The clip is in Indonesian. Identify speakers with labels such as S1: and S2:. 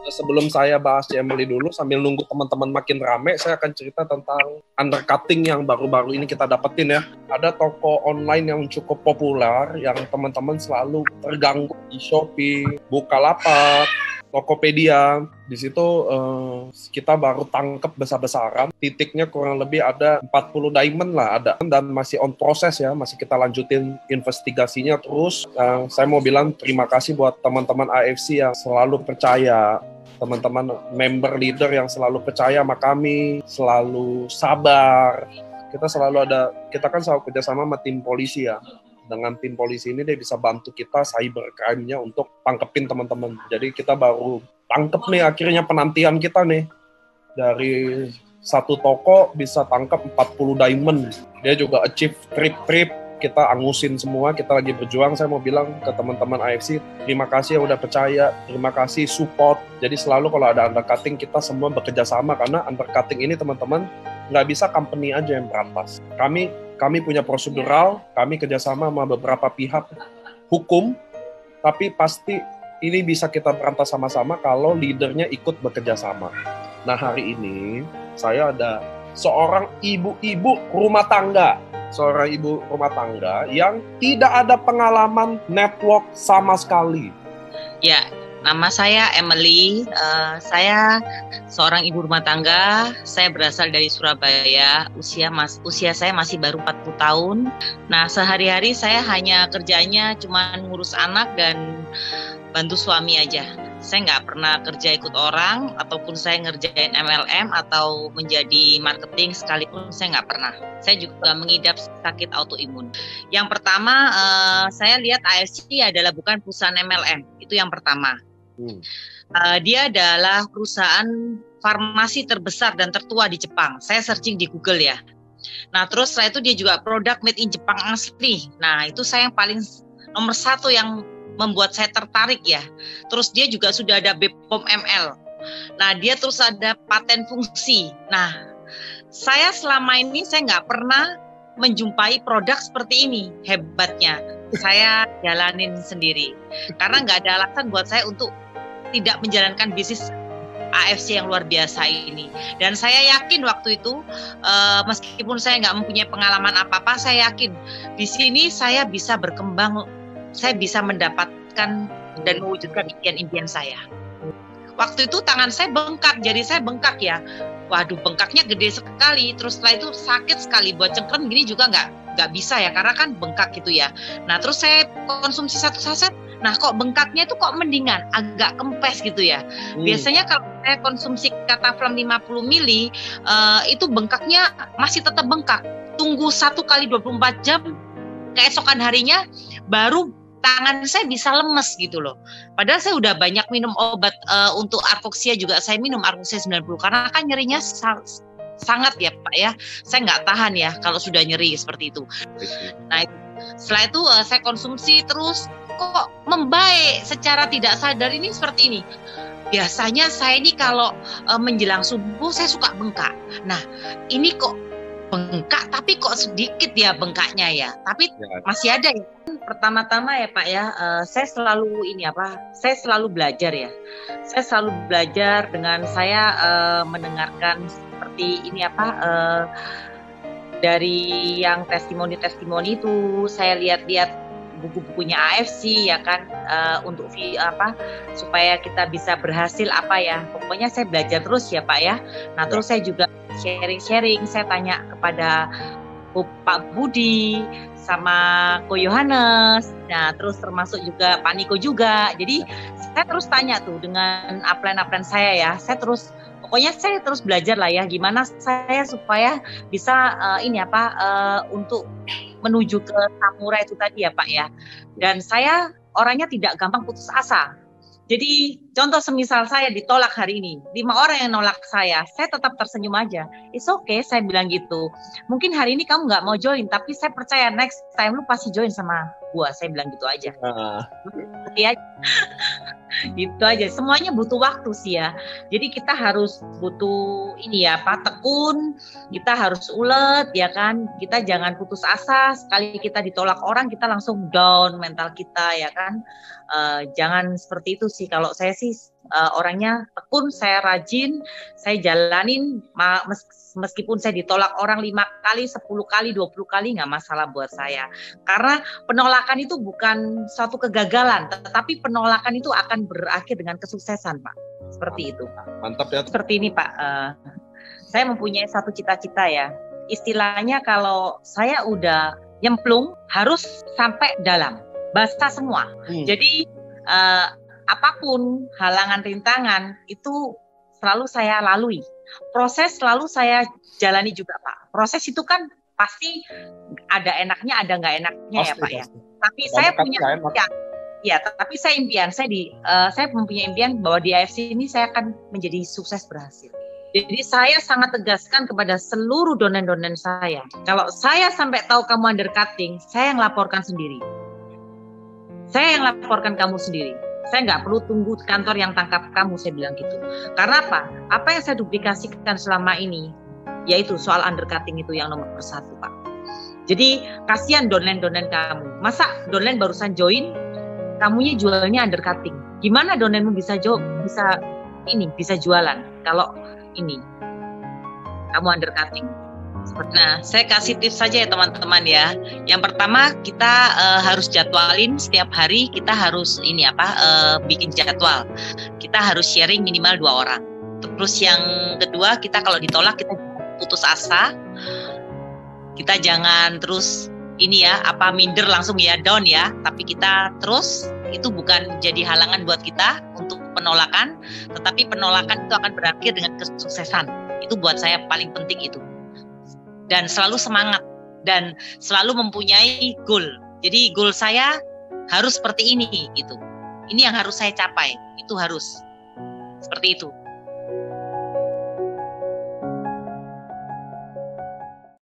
S1: Sebelum saya bahas Emily dulu, sambil nunggu teman-teman makin rame, saya akan cerita tentang undercutting yang baru-baru ini kita dapetin ya. Ada toko online yang cukup populer, yang teman-teman selalu terganggu di Shopee, Bukalapak, Tokopedia. Di situ kita baru tangkep besar-besaran. Titiknya kurang lebih ada 40 diamond lah ada. Dan masih on proses ya, masih kita lanjutin investigasinya terus. Saya mau bilang terima kasih buat teman-teman AFC yang selalu percaya, teman-teman member leader yang selalu percaya sama kami, selalu sabar. Kita kan selalu kerjasama sama tim polisi ya. Dengan tim polisi ini dia bisa bantu kita cybercrime-nya untuk tangkepin teman-teman. Jadi kita baru tangkep nih akhirnya penantian kita nih. Dari satu toko bisa tangkap 40 diamond. Dia juga achieve trip-trip. Kita angusin semua, kita lagi berjuang. Saya mau bilang ke teman-teman AFC, terima kasih yang udah percaya, terima kasih support. Jadi selalu kalau ada undercutting, kita semua bekerja sama. Karena undercutting ini teman-teman, nggak bisa company aja yang berantas. Kami punya prosedural, kami kerjasama sama beberapa pihak hukum, tapi pasti ini bisa kita berantas sama-sama kalau leadernya ikut bekerja sama. Nah hari ini saya ada seorang ibu-ibu rumah tangga yang tidak ada pengalaman network sama sekali.
S2: Ya, nama saya Emily, saya seorang ibu rumah tangga, saya berasal dari Surabaya, usia saya masih baru 40 tahun. Nah, sehari-hari saya hanya kerjanya cuma ngurus anak dan bantu suami aja. Saya nggak pernah kerja ikut orang, ataupun saya ngerjain MLM atau menjadi marketing sekalipun saya nggak pernah. Saya juga mengidap sakit autoimun. Yang pertama, saya lihat AFC adalah bukan perusahaan MLM, itu yang pertama. Dia adalah perusahaan farmasi terbesar dan tertua di Jepang. Saya searching di Google ya. Nah terus setelah itu dia juga produk made in Jepang asli. Nah itu saya yang paling nomor satu yang membuat saya tertarik ya. Terus dia juga sudah ada BPOM ML. Nah dia terus ada paten fungsi. Nah saya selama ini saya nggak pernah menjumpai produk seperti ini. Hebatnya saya jalanin sendiri. Karena nggak ada alasan buat saya untuk tidak menjalankan bisnis AFC yang luar biasa ini. Dan saya yakin waktu itu meskipun saya nggak mempunyai pengalaman apa-apa, saya yakin di sini saya bisa berkembang, saya bisa mendapatkan dan mewujudkan impian-impian saya. Waktu itu tangan saya bengkak, jari saya bengkak ya. Waduh, bengkaknya gede sekali. Terus setelah itu sakit sekali, buat cengkram gini juga nggak bisa ya, karena kan bengkak gitu ya. Nah terus saya konsumsi 1 saset. Nah kok bengkaknya itu kok mendingan, agak kempes gitu ya. Biasanya kalau saya konsumsi Cataflam 50 mili, itu bengkaknya masih tetap bengkak. Tunggu 1 kali 24 jam, keesokan harinya baru tangan saya bisa lemes gitu loh. Padahal saya udah banyak minum obat untuk artoksia juga, saya minum artoksia 90 karena kan nyerinya sangat ya Pak ya. Saya nggak tahan ya kalau sudah nyeri seperti itu. Nah setelah itu saya konsumsi terus, kok membaik secara tidak sadar ini seperti ini. Biasanya saya ini kalau menjelang subuh saya suka bengkak. Nah ini kok bengkak tapi kok sedikit ya bengkaknya ya. Tapi masih ada ya. Pertama-tama ya Pak ya, saya selalu belajar ya. Saya selalu belajar dengan saya mendengarkan seperti ini dari yang testimoni-testimoni itu, saya lihat-lihat buku-bukunya AFC ya kan, untuk supaya kita bisa berhasil pokoknya saya belajar terus ya Pak ya. Nah terus saya juga sharing, saya tanya kepada Pak Budi sama Ko Yohanes, nah terus termasuk juga Pak Niko juga. Jadi saya terus tanya tuh dengan upline saya ya, saya terus belajar lah ya, gimana saya supaya bisa untuk menuju ke samurai itu tadi ya Pak ya. Dan saya orangnya tidak gampang putus asa. Jadi contoh semisal saya ditolak hari ini, 5 orang yang nolak saya tetap tersenyum aja. It's okay, saya bilang gitu. Mungkin hari ini kamu nggak mau join, tapi saya percaya next time lu pasti join sama gua. Saya bilang gitu aja. Itu aja. Semuanya butuh waktu sih ya. Jadi kita harus butuh ini ya, Pak, tekun. Kita harus ulet ya kan. Kita jangan putus asa. Sekali kita ditolak orang, kita langsung down mental kita ya kan. Jangan seperti itu sih. Kalau saya sih orangnya tekun, saya rajin, saya jalanin. Meskipun saya ditolak orang 5 kali, 10 kali, 20 kali, nggak masalah buat saya. Karena penolakan itu bukan suatu kegagalan, tetapi penolakan itu akan berakhir dengan kesuksesan, Pak. Seperti itu.
S1: Mantap ya.
S2: Seperti ini, Pak. Saya mempunyai satu cita-cita ya. Istilahnya kalau saya udah nyemplung, harus sampai dalam. Basah semua. Jadi apapun halangan rintangan, itu selalu saya lalui. Proses selalu saya jalani juga, Pak. Proses itu kan pasti ada enaknya, ada nggak enaknya pasti, ya, Pak pasti. Ya. Tapi saya punya impian. Ya, tapi saya impian. Saya mempunyai impian bahwa di AFC ini saya akan menjadi sukses berhasil. Jadi saya sangat tegaskan kepada seluruh donen-donen saya. Kalau saya sampai tahu kamu undercutting, saya yang laporkan sendiri. Saya yang laporkan kamu sendiri. Saya nggak perlu tunggu kantor yang tangkap kamu, saya bilang gitu. Karena apa? Apa yang saya duplikasikan selama ini, yaitu soal undercutting itu yang nomor 1, Pak. Jadi kasihan donen-donen kamu. Masa donen barusan join, kamunya jualnya undercutting. Gimana donenmu bisa jualan kalau ini kamu undercutting? Nah, saya kasih tips saja ya teman-teman ya. Yang pertama kita harus jadwalin setiap hari, kita harus bikin jadwal. Kita harus sharing minimal 2 orang. Terus yang kedua, kita kalau ditolak kita putus asa. Kita jangan terus minder langsung ya, down ya. Tapi kita terus, itu bukan jadi halangan buat kita untuk penolakan, tetapi penolakan itu akan berakhir dengan kesuksesan. Itu buat saya paling penting itu. Dan selalu semangat dan selalu mempunyai goal. Jadi goal saya harus seperti ini gitu. Ini yang harus saya capai. Itu harus seperti itu.